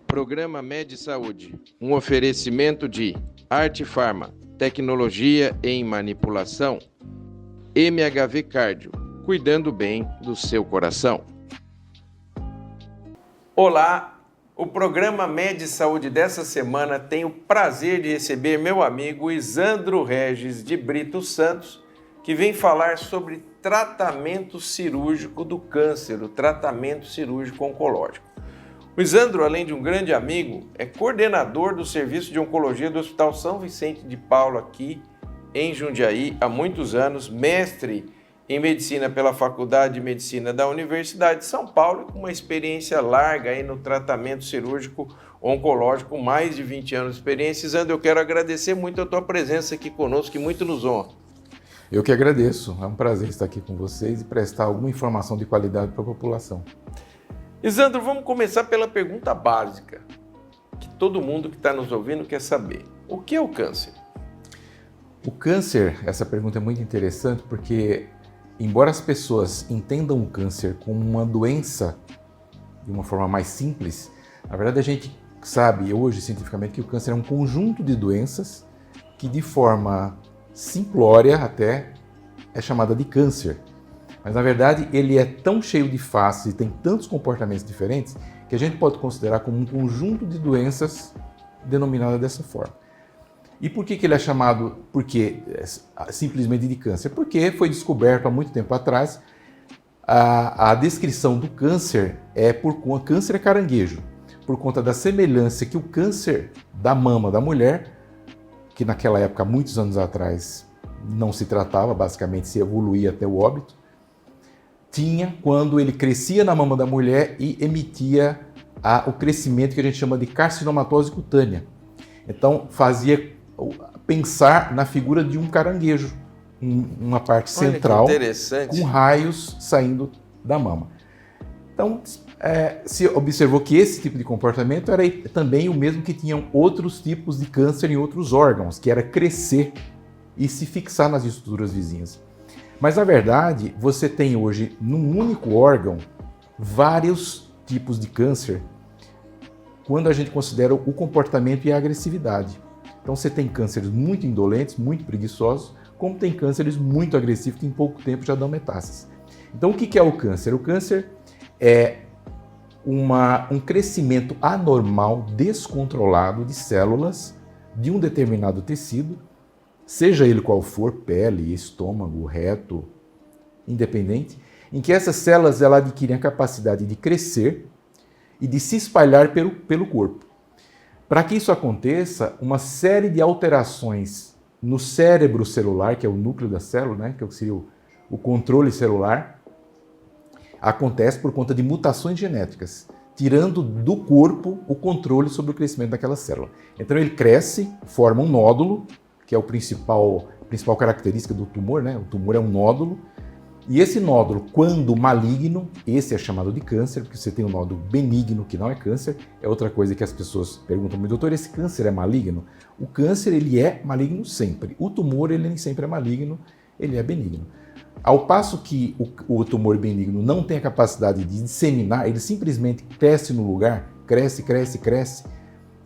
Programa Med Saúde, um oferecimento de Arte Farma, tecnologia em manipulação, MHV Cardio, cuidando bem do seu coração. Olá, o programa Med Saúde dessa semana tem o prazer de receber meu amigo Isandro Regis de Brito Santos, que vem falar sobre tratamento cirúrgico do câncer, o tratamento cirúrgico oncológico. O Isandro, além de um grande amigo, é coordenador do Serviço de Oncologia do Hospital São Vicente de Paulo, aqui em Jundiaí, há muitos anos, mestre em Medicina pela Faculdade de Medicina da Universidade de São Paulo, com uma experiência larga aí no tratamento cirúrgico oncológico, mais de 20 anos de experiência. Isandro, eu quero agradecer muito a tua presença aqui conosco, que muito nos honra. Eu que agradeço, é um prazer estar aqui com vocês e prestar alguma informação de qualidade para a população. Isandro, vamos começar pela pergunta básica, que todo mundo que está nos ouvindo quer saber. O que é o câncer? O câncer, essa pergunta é muito interessante porque, embora as pessoas entendam o câncer como uma doença de uma forma mais simples, na verdade a gente sabe hoje cientificamente que o câncer é um conjunto de doenças que de forma simplória até é chamada de câncer. Mas, na verdade, ele é tão cheio de faces e tem tantos comportamentos diferentes que a gente pode considerar como um conjunto de doenças denominada dessa forma. E por que ele é chamado simplesmente de câncer? Porque foi descoberto há muito tempo atrás a descrição do câncer câncer é caranguejo, por conta da semelhança que o câncer da mama da mulher, que naquela época, muitos anos atrás, não se tratava, basicamente se evoluía até o óbito, tinha quando ele crescia na mama da mulher e emitia o crescimento que a gente chama de carcinomatose cutânea. Então fazia pensar na figura de um caranguejo, uma parte central com raios saindo da mama. Então se observou que esse tipo de comportamento era também o mesmo que tinham outros tipos de câncer em outros órgãos, que era crescer e se fixar nas estruturas vizinhas. Mas, na verdade, você tem hoje, num único órgão, vários tipos de câncer quando a gente considera o comportamento e a agressividade. Então, você tem cânceres muito indolentes, muito preguiçosos, como tem cânceres muito agressivos que em pouco tempo já dão metástases. Então, o que é o câncer? O câncer é um crescimento anormal, descontrolado de células de um determinado tecido, seja ele qual for, pele, estômago, reto, independente, em que essas células adquirem a capacidade de crescer e de se espalhar pelo corpo. Para que isso aconteça, uma série de alterações no cérebro celular, que é o núcleo da célula, né, que seria o controle celular, acontece por conta de mutações genéticas, tirando do corpo o controle sobre o crescimento daquela célula. Então ele cresce, forma um nódulo, que é a principal característica do tumor, né? O tumor é um nódulo, e esse nódulo, quando maligno, esse é chamado de câncer, porque você tem um nódulo benigno, que não é câncer, é outra coisa que as pessoas perguntam, mas doutor, esse câncer é maligno? O câncer, ele é maligno sempre. O tumor, ele nem sempre é maligno, ele é benigno. Ao passo que o tumor benigno não tem a capacidade de disseminar, ele simplesmente cresce no lugar, cresce,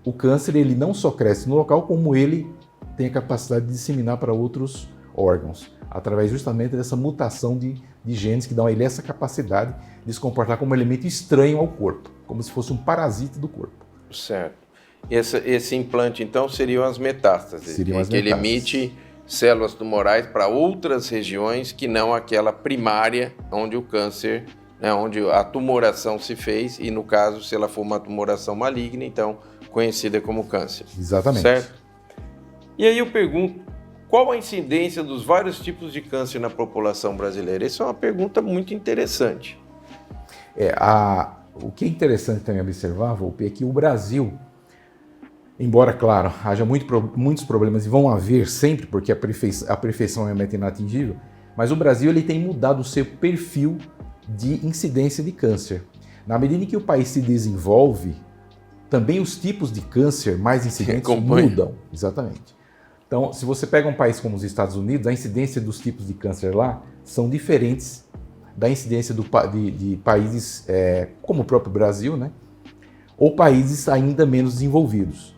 o câncer, ele não só cresce no local, como ele tem a capacidade de disseminar para outros órgãos, através justamente dessa mutação de genes que dão a ele essa capacidade de se comportar como um elemento estranho ao corpo, como se fosse um parasita do corpo. Certo. Esse implante, então, seriam as metástases, que ele emite células tumorais para outras regiões que não aquela primária onde o câncer, né, onde a tumoração se fez, e no caso, se ela for uma tumoração maligna, então conhecida como câncer. Exatamente. Certo? E aí eu pergunto, qual a incidência dos vários tipos de câncer na população brasileira? Essa é uma pergunta muito interessante. O que é interessante também observar, Volpe, é que o Brasil, embora, claro, haja muitos problemas, e vão haver sempre, porque a perfeição é uma meta inatingível, mas o Brasil ele tem mudado o seu perfil de incidência de câncer. Na medida em que o país se desenvolve, também os tipos de câncer mais incidentes mudam. Exatamente. Então, se você pega um país como os Estados Unidos, a incidência dos tipos de câncer lá são diferentes da incidência de países como o próprio Brasil, né? ou países ainda menos desenvolvidos.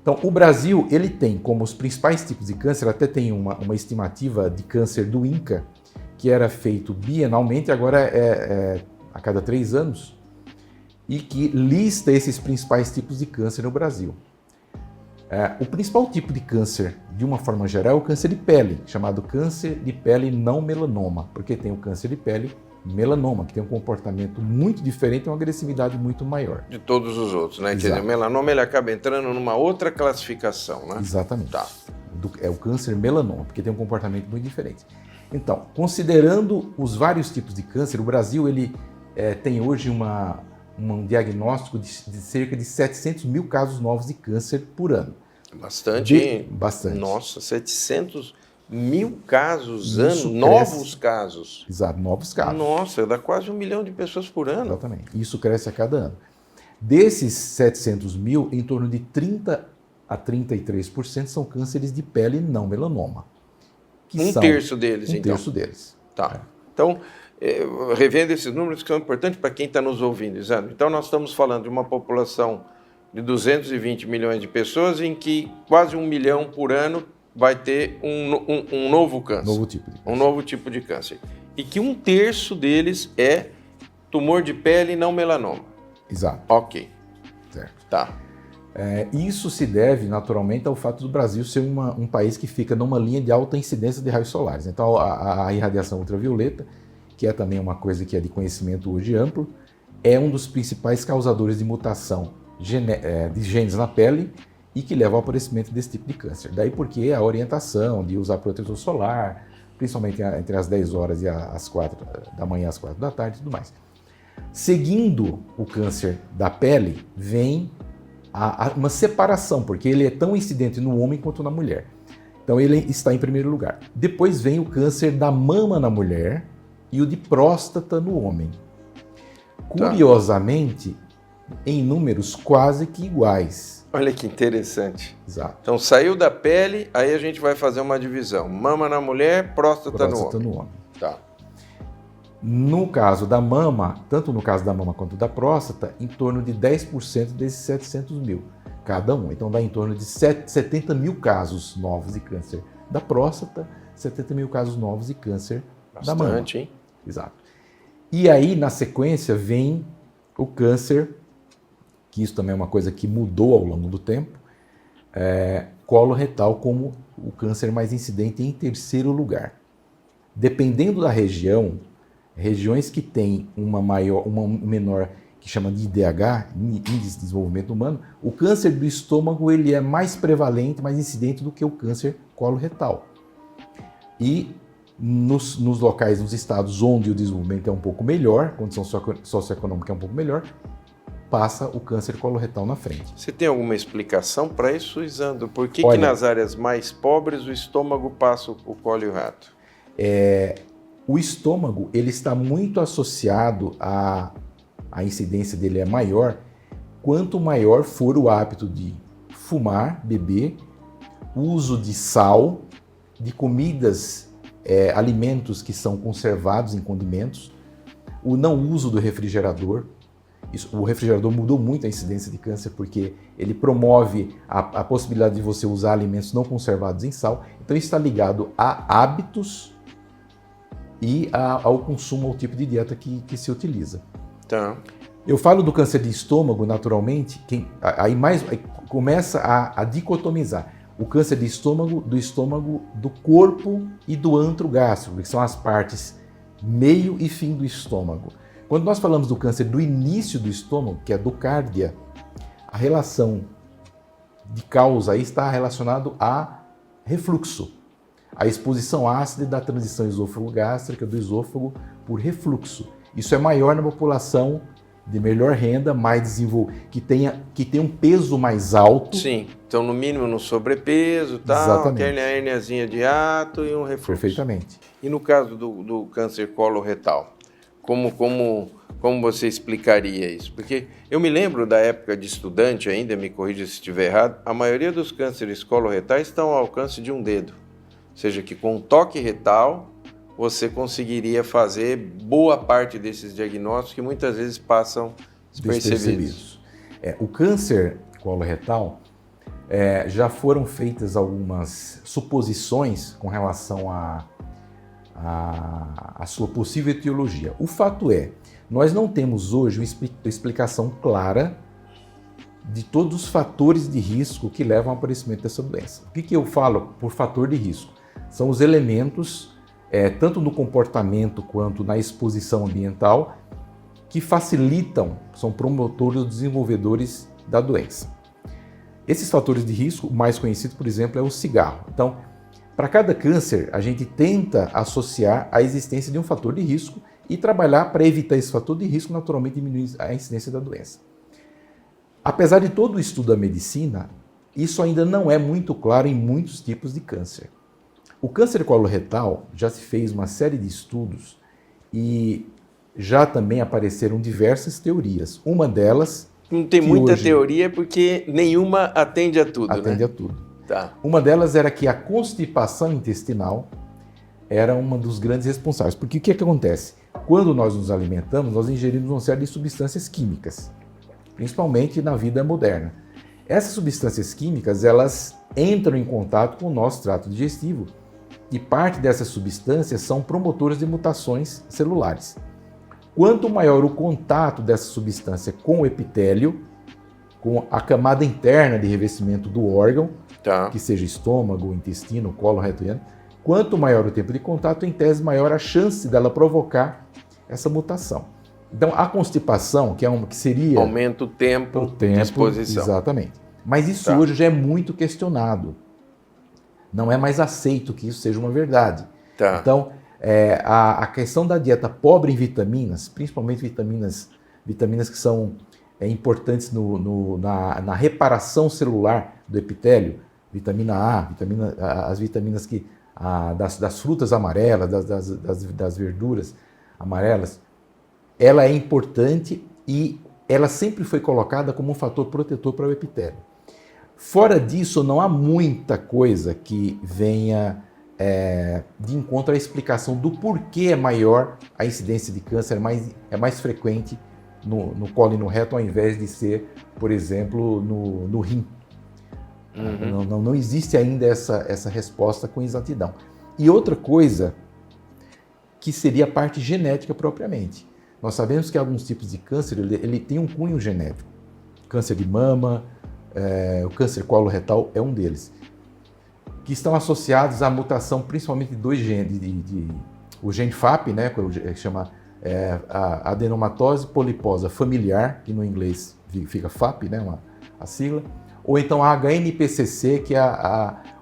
Então, o Brasil, ele tem como os principais tipos de câncer, até tem uma estimativa de câncer do INCA, que era feito bienalmente, agora é a cada 3 anos, e que lista esses principais tipos de câncer no Brasil. O principal tipo de câncer, de uma forma geral, é o câncer de pele, chamado câncer de pele não melanoma, porque tem o câncer de pele melanoma, que tem um comportamento muito diferente e uma agressividade muito maior. De todos os outros, né? Exato. Quer dizer, o melanoma ele acaba entrando numa outra classificação, né? Exatamente. Tá. É o câncer melanoma, porque tem um comportamento muito diferente. Então, considerando os vários tipos de câncer, o Brasil ele tem hoje um diagnóstico de cerca de 700 mil casos novos de câncer por ano. Bastante. Bastante. Nossa, 700 mil casos Isso ano, novos casos. Exato, novos casos. Nossa, dá quase 1 milhão de pessoas por ano. Exatamente. Isso cresce a cada ano. Desses 700 mil, em torno de 30 a 33% são cânceres de pele não melanoma. Um terço deles, um então. Um terço deles. Tá. Então, revendo esses números que são importantes para quem está nos ouvindo, Isandro. Então, nós estamos falando de uma população de 220 milhões de pessoas em que quase 1 milhão por ano vai ter um novo câncer. Novo tipo de câncer. Um novo tipo de câncer. E que 1/3 deles é tumor de pele não melanoma. Exato. Ok. Certo. Tá. Isso se deve, naturalmente, ao fato do Brasil ser um país que fica numa linha de alta incidência de raios solares. Então, a irradiação ultravioleta, que é também uma coisa que é de conhecimento hoje amplo, é um dos principais causadores de mutação de genes na pele e que leva ao aparecimento desse tipo de câncer. Daí porque a orientação de usar protetor solar, principalmente entre as 10 horas e as 4 da manhã às 4 da tarde e tudo mais. Seguindo o câncer da pele, vem uma separação, porque ele é tão incidente no homem quanto na mulher. Então ele está em primeiro lugar. Depois vem o câncer da mama na mulher e o de próstata no homem. Curiosamente, em números quase que iguais. Olha que interessante. Exato. Então saiu da pele, aí a gente vai fazer uma divisão. Mama na mulher, próstata no homem. Tá. No caso da mama, tanto no caso da mama quanto da próstata, em torno de 10% desses 700 mil, cada um. Então dá em torno de 70 mil casos novos de câncer da próstata, 70 mil casos novos de câncer da mama. Bastante, hein? Exato. E aí, na sequência, vem o câncer, que isso também é uma coisa que mudou ao longo do tempo, coloretal como o câncer mais incidente em terceiro lugar. Dependendo da região, regiões que têm uma menor, que chama de IDH, Índice de Desenvolvimento Humano, o câncer do estômago ele é mais prevalente, mais incidente do que o câncer coloretal. E nos locais, nos estados onde o desenvolvimento é um pouco melhor, a condição socioeconômica é um pouco melhor, passa o câncer coloretal na frente. Você tem alguma explicação para isso, Isandro? Por que nas áreas mais pobres o estômago passa o colo e o rato? O estômago ele está muito associado a incidência dele é maior, quanto maior for o hábito de fumar, beber, uso de sal, de comidas, alimentos que são conservados em condimentos, o não uso do refrigerador. O refrigerador mudou muito a incidência de câncer porque ele promove a possibilidade de você usar alimentos não conservados em sal. Então isso está ligado a hábitos e ao consumo, ao tipo de dieta que se utiliza. Tá. Eu falo do câncer de estômago, naturalmente, aí começa a dicotomizar o câncer de estômago, do corpo e do antro gástrico, que são as partes meio e fim do estômago. Quando nós falamos do câncer do início do estômago, que é do cárdia, a relação de causa aí está relacionado a refluxo, a exposição ácida da transição esôfago-gástrica do esôfago por refluxo. Isso é maior na população de melhor renda, mais desenvolvida, que tem um peso mais alto. Sim, então no mínimo no sobrepeso, tal, aquela herniazinha de hiato e um refluxo. Perfeitamente. E no caso do câncer coloretal, como você explicaria isso? Porque eu me lembro da época de estudante ainda, me corrija se estiver errado, a maioria dos cânceres coloretais estão ao alcance de um dedo. Ou seja, que com um toque retal você conseguiria fazer boa parte desses diagnósticos que muitas vezes passam despercebidos. O câncer coloretal, já foram feitas algumas suposições com relação à sua possível etiologia. O fato é, nós não temos hoje uma explicação clara de todos os fatores de risco que levam ao aparecimento dessa doença. O que eu falo por fator de risco? São os elementos, tanto no comportamento quanto na exposição ambiental, que facilitam, são promotores ou desenvolvedores da doença. Esses fatores de risco, o mais conhecido, por exemplo, é o cigarro. Então, para cada câncer, a gente tenta associar a existência de um fator de risco e trabalhar para evitar esse fator de risco, naturalmente diminuir a incidência da doença. Apesar de todo o estudo da medicina, isso ainda não é muito claro em muitos tipos de câncer. O câncer coloretal já se fez uma série de estudos e já também apareceram diversas teorias. Uma delas... Não tem muita teoria porque nenhuma atende a tudo, Atende a tudo. Tá. Uma delas era que a constipação intestinal era uma dos grandes responsáveis. Porque o que acontece? Quando nós nos alimentamos, nós ingerimos uma série de substâncias químicas, principalmente na vida moderna. Essas substâncias químicas, elas entram em contato com o nosso trato digestivo e parte dessas substâncias são promotoras de mutações celulares. Quanto maior o contato dessa substância com o epitélio, com a camada interna de revestimento do órgão, que seja estômago, intestino, colo, reto e ano, quanto maior o tempo de contato, em tese, maior a chance dela provocar essa mutação. Então, a constipação, que seria... Aumenta o tempo de exposição. Exatamente. Mas isso hoje já é muito questionado. Não é mais aceito que isso seja uma verdade. Então, a questão da dieta pobre em vitaminas, principalmente vitaminas que são importantes na reparação celular do epitélio, vitamina A, as vitaminas das frutas amarelas, das verduras amarelas, ela é importante e ela sempre foi colocada como um fator protetor para o epitélio. Fora disso, não há muita coisa que venha de encontro à explicação do porquê é maior a incidência de câncer, é mais frequente no colo e no reto, ao invés de ser, por exemplo, no rim. Não existe ainda essa resposta com exatidão. E outra coisa, que seria a parte genética propriamente. Nós sabemos que alguns tipos de câncer, ele tem um cunho genético. Câncer de mama, o câncer coloretal é um deles, que estão associados à mutação principalmente de dois genes, o gene FAP, né, que chama a adenomatose poliposa familiar, que no inglês fica FAP, né, a sigla, ou então a HNPCC, que é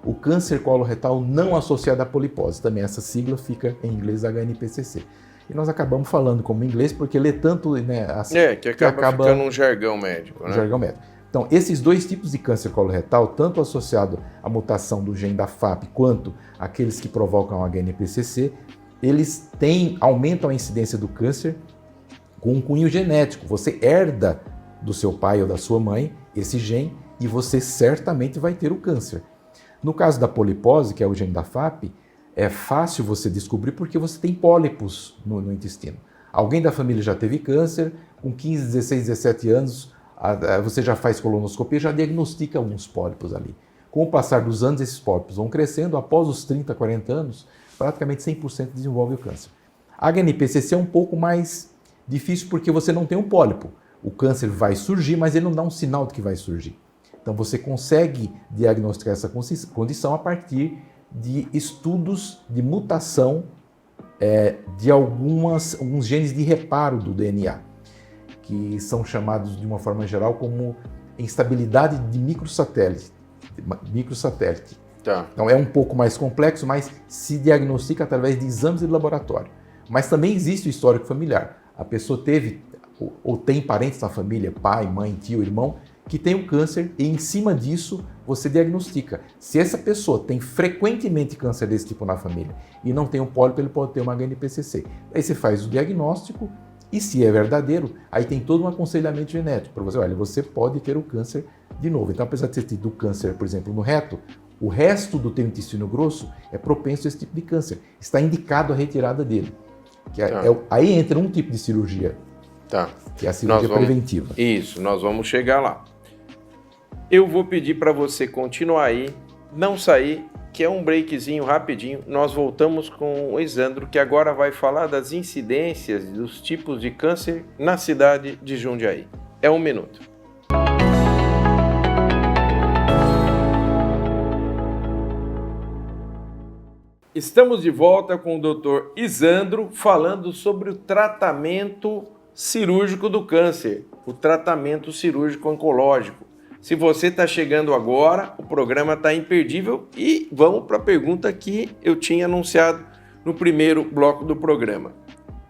o câncer coloretal não associado à polipose, também essa sigla fica em inglês HNPCC. E nós acabamos falando como inglês porque lê tanto, né, assim, que acaba ficando um jargão médico, né? Jargão médico. Então, esses dois tipos de câncer coloretal, tanto associado à mutação do gene da FAP quanto aqueles que provocam a HNPCC, eles aumentam a incidência do câncer com um cunho genético. Você herda do seu pai ou da sua mãe esse gene e você certamente vai ter o câncer. No caso da polipose, que é o gene da FAP, é fácil você descobrir porque você tem pólipos no intestino. Alguém da família já teve câncer, com 15, 16, 17 anos, você já faz colonoscopia, já diagnostica alguns pólipos ali. Com o passar dos anos, esses pólipos vão crescendo, após os 30, 40 anos, praticamente 100% desenvolve o câncer. A HNPCC é um pouco mais difícil porque você não tem um pólipo. O câncer vai surgir, mas ele não dá um sinal de que vai surgir. Então você consegue diagnosticar essa condição a partir de estudos de mutação de alguns genes de reparo do DNA, que são chamados de uma forma geral como instabilidade de microsatélite. Então é um pouco mais complexo, mas se diagnostica através de exames de laboratório. Mas também existe o histórico familiar. A pessoa teve ou tem parentes na família, pai, mãe, tio, irmão, que tem um câncer e em cima disso você diagnostica. Se essa pessoa tem frequentemente câncer desse tipo na família e não tem um pólipo, ele pode ter uma HNPCC. Aí você faz o diagnóstico e se é verdadeiro, aí tem todo um aconselhamento genético para você. Olha, você pode ter o câncer de novo. Então, apesar de ter tido câncer, por exemplo, no reto, o resto do teu intestino grosso é propenso a esse tipo de câncer. Está indicado a retirada dele. Aí entra um tipo de cirurgia Tá. Que é a cirurgia preventiva. Isso, nós vamos chegar lá. Eu vou pedir para você continuar aí, não sair, que é um breakzinho rapidinho. Nós voltamos com o Isandro, que agora vai falar das incidências dos tipos de câncer na cidade de Jundiaí. É 1 minuto. Estamos de volta com o Dr. Isandro falando sobre o tratamento cirúrgico do câncer, o tratamento cirúrgico oncológico. Se você está chegando agora, o programa está imperdível e vamos para a pergunta que eu tinha anunciado no primeiro bloco do programa.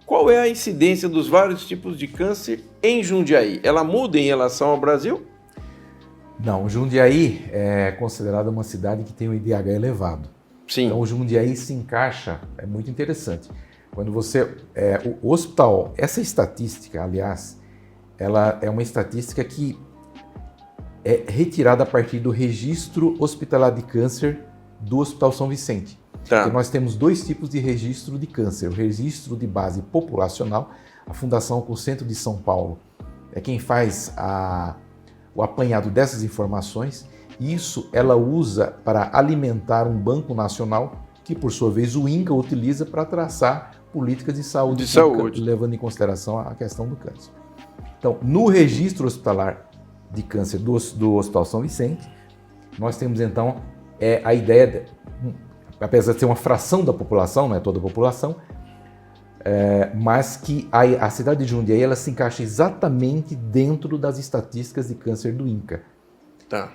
Qual é a incidência dos vários tipos de câncer em Jundiaí? Ela muda em relação ao Brasil? Não, Jundiaí é considerada uma cidade que tem um IDH elevado. Sim. Então o Jundiaí se encaixa, é muito interessante. Quando você, o hospital, essa estatística, aliás, ela é uma estatística que é retirada a partir do registro hospitalar de câncer do Hospital São Vicente. Tá. Porque nós temos 2 tipos de registro de câncer. O registro de base populacional, a Fundação Concentro de São Paulo é quem faz o apanhado dessas informações. Isso ela usa para alimentar um banco nacional que, por sua vez, o INCA utiliza para traçar políticas de saúde, levando em consideração a questão do câncer. Então, no registro hospitalar de câncer do Hospital São Vicente, nós temos então a ideia, apesar de ser uma fração da população, não é toda a população, mas que a cidade de Jundiaí ela se encaixa exatamente dentro das estatísticas de câncer do INCA. Tá.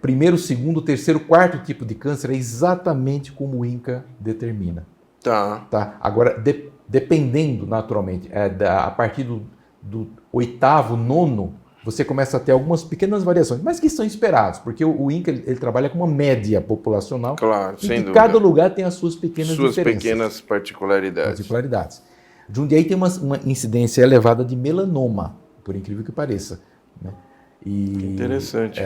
Primeiro, segundo, terceiro, quarto tipo de câncer é exatamente como o INCA determina. Tá. Agora, dependendo, naturalmente, a partir do 8º, 9º, você começa a ter algumas pequenas variações, mas que são esperadas, porque o INCA ele trabalha com uma média populacional. Claro, e sem dúvida. Cada lugar tem as suas pequenas diferenças. Pequenas particularidades. Jundiaí tem uma incidência elevada de melanoma, por incrível que pareça. Né? Interessante.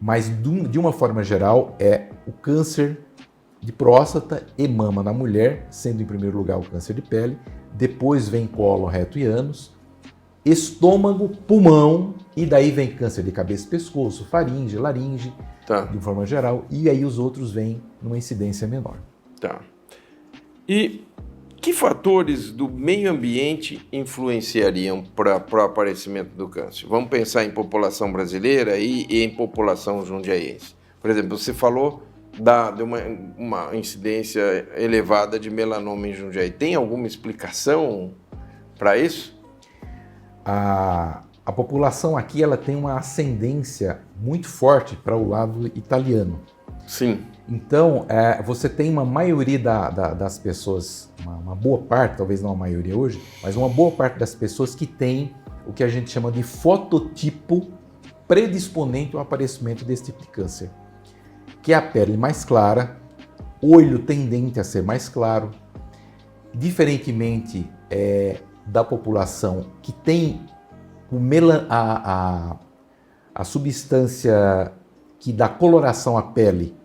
Mas, de uma forma geral, é o câncer de próstata e mama na mulher, sendo em primeiro lugar o câncer de pele, depois vem colo, reto e ânus, estômago, pulmão, e daí vem câncer de cabeça e pescoço, faringe, laringe, de forma geral, e aí os outros vêm numa incidência menor. Tá. E que fatores do meio ambiente influenciariam para o aparecimento do câncer? Vamos pensar em população brasileira e em população jundiaiense. Por exemplo, você falou de uma incidência elevada de melanoma em Jundiaí. Tem alguma explicação para isso? A população aqui ela tem uma ascendência muito forte para o lado italiano. Sim. Então, você tem uma maioria das pessoas, uma boa parte, talvez não a maioria hoje, mas uma boa parte das pessoas que tem o que a gente chama de fototipo predisponente ao aparecimento desse tipo de câncer, que é a pele mais clara, olho tendente a ser mais claro, diferentemente da população que tem a substância que dá coloração à pele,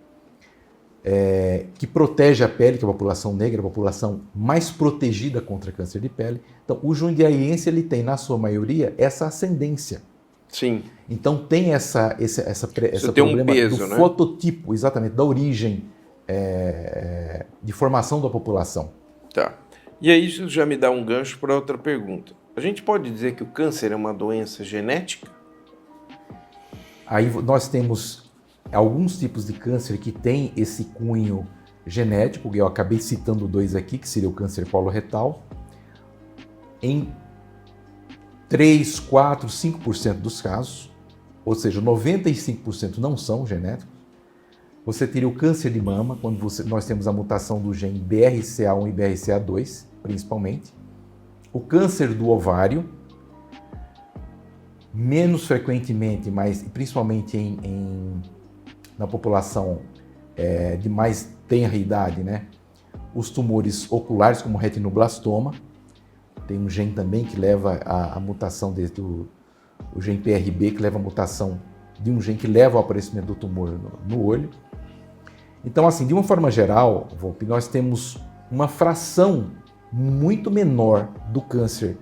que protege a pele, que é a população negra, a população mais protegida contra câncer de pele. Então, o jundiaiense ele tem, na sua maioria, essa ascendência. Sim. Então, tem essa problema peso, do né? fototipo, exatamente, da origem de formação da população. Tá. E aí isso já me dá um gancho para outra pergunta. A gente pode dizer que o câncer é uma doença genética? Aí nós temos alguns tipos de câncer que têm esse cunho genético, eu acabei citando 2 aqui, que seria o câncer coloretal. Em 3, 4, 5% dos casos, ou seja, 95% não são genéticos. Você teria o câncer de mama, quando nós temos a mutação do gene BRCA1 e BRCA2, principalmente. O câncer do ovário, menos frequentemente, mas principalmente na população de mais tenra idade, né? Os tumores oculares, como o retinoblastoma, tem um gene também que leva a mutação o gene PRB, que leva a mutação de um gene que leva ao aparecimento do tumor no olho. Então, assim, de uma forma geral, Volpi, nós temos uma fração muito menor do câncer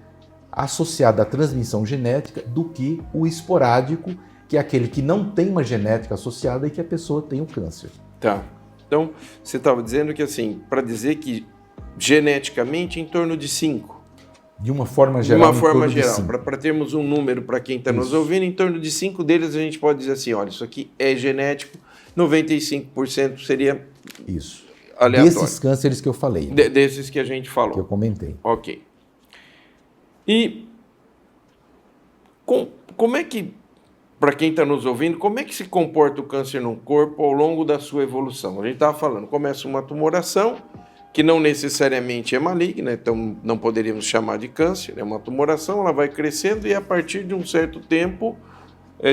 associado à transmissão genética do que o esporádico, que é aquele que não tem uma genética associada e que a pessoa tem o câncer. Tá. Então, você estava dizendo que, assim, para dizer que geneticamente em torno de 5. De uma forma geral, para termos um número para quem está nos ouvindo, em torno de 5 deles a gente pode dizer assim, olha, isso aqui é genético, 95% seria isso. Aleatório. Desses cânceres que eu falei. Né? Desses que a gente falou. Que eu comentei. Ok. E como é que, para quem está nos ouvindo, como é que se comporta o câncer no corpo ao longo da sua evolução? A gente estava falando, começa uma tumoração, que não necessariamente é maligna, então não poderíamos chamar de câncer, é uma tumoração, ela vai crescendo e a partir de um certo tempo,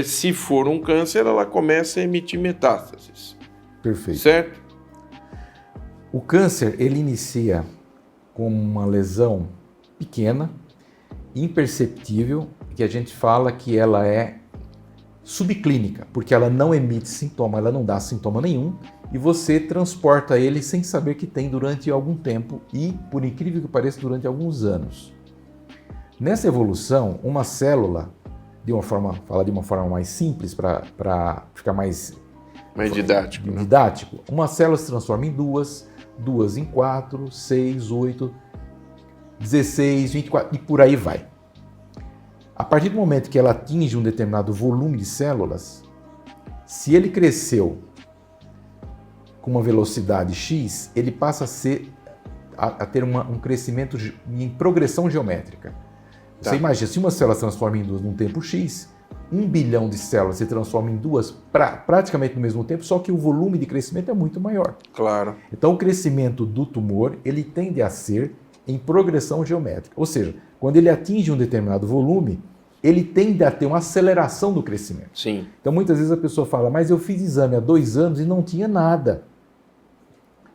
se for um câncer, ela começa a emitir metástases. Perfeito. Certo? O câncer, ele inicia com uma lesão pequena, imperceptível, que a gente fala que ela é subclínica, porque ela não emite sintoma, ela não dá sintoma nenhum, e você transporta ele sem saber que tem durante algum tempo e, por incrível que pareça, durante alguns anos. Nessa evolução, uma célula, de uma forma mais simples, para ficar mais didático, né? Didático, uma célula se transforma em duas em 4, 6, 8, 16, 24 e por aí vai. A partir do momento que ela atinge um determinado volume de células, se ele cresceu com uma velocidade X, ele passa a ter um crescimento em progressão geométrica. Você imagina, se uma célula se transforma em duas num tempo X, 1 bilhão de células se transforma em duas praticamente no mesmo tempo, só que o volume de crescimento é muito maior. Claro. Então, o crescimento do tumor, ele tende a ser em progressão geométrica. Ou seja, quando ele atinge um determinado volume, ele tende a ter uma aceleração do crescimento. Sim. Então, muitas vezes a pessoa fala, mas eu fiz exame há 2 anos e não tinha nada.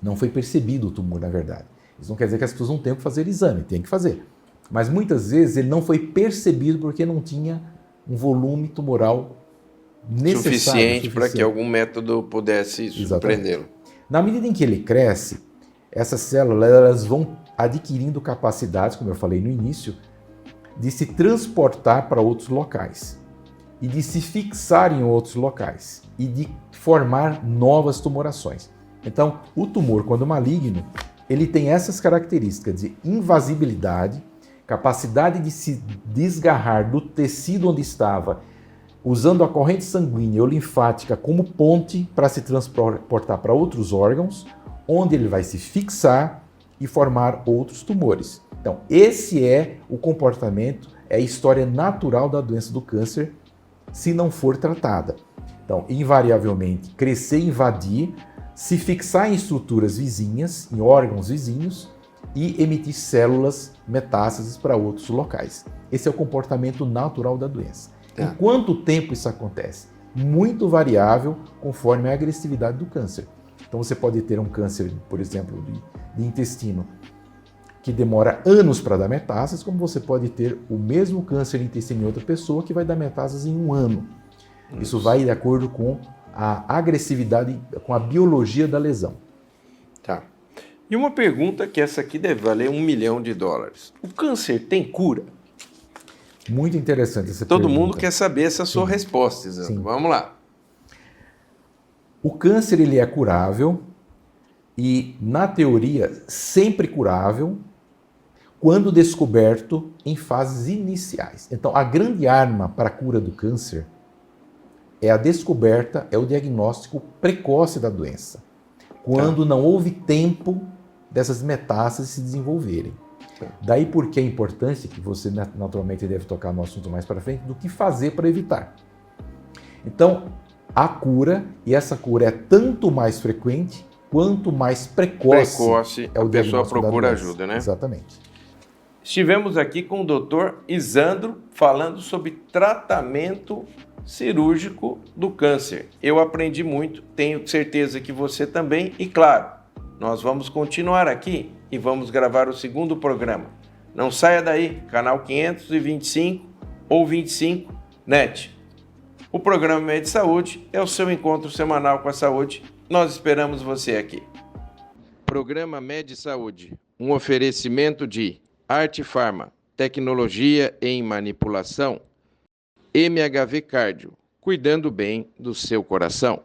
Não foi percebido o tumor, na verdade. Isso não quer dizer que as pessoas não tenham que fazer exame, tem que fazer. Mas muitas vezes ele não foi percebido porque não tinha um volume tumoral suficiente para que algum método pudesse surpreendê-lo. Na medida em que ele cresce, essas células elas vão adquirindo capacidades, como eu falei no início, de se transportar para outros locais e de se fixar em outros locais e de formar novas tumorações. Então, o tumor, quando maligno, ele tem essas características de invasibilidade, capacidade de se desgarrar do tecido onde estava, usando a corrente sanguínea ou linfática como ponte para se transportar para outros órgãos, onde ele vai se fixar e formar outros tumores. Então, esse é o comportamento, é a história natural da doença do câncer, se não for tratada. Então, invariavelmente, crescer e invadir, se fixar em estruturas vizinhas, em órgãos vizinhos, e emitir células metástases para outros locais. Esse é o comportamento natural da doença. Em quanto tempo isso acontece? Muito variável conforme a agressividade do câncer. Então você pode ter um câncer, por exemplo, de intestino, que demora anos para dar metástases, como você pode ter o mesmo câncer de intestino em outra pessoa que vai dar metástases em 1 ano. Isso vai de acordo com a agressividade, com a biologia da lesão. Tá. E uma pergunta que essa aqui deve valer $1 milhão. O câncer tem cura? Muito interessante essa pergunta. Todo mundo quer saber essa sua resposta, Isandro. Vamos lá. O câncer ele é curável e, na teoria, sempre curável quando descoberto em fases iniciais. Então, a grande arma para a cura do câncer é a descoberta, é o diagnóstico precoce da doença, quando não houve tempo dessas metástases se desenvolverem. Daí porque é importante, que você naturalmente deve tocar no assunto mais para frente, do que fazer para evitar. Então, a cura, e essa cura é tanto mais frequente, quanto mais precoce é o a pessoa procura ajuda, né? Exatamente. Estivemos aqui com o Dr. Isandro falando sobre tratamento cirúrgico do câncer. Eu aprendi muito, tenho certeza que você também, e claro, nós vamos continuar aqui e vamos gravar o segundo programa. Não saia daí, canal 525 ou 25 NET. O programa Med Saúde é o seu encontro semanal com a saúde. Nós esperamos você aqui. Programa Med Saúde, um oferecimento de Arte Farma, tecnologia em manipulação. MHV Cardio, cuidando bem do seu coração.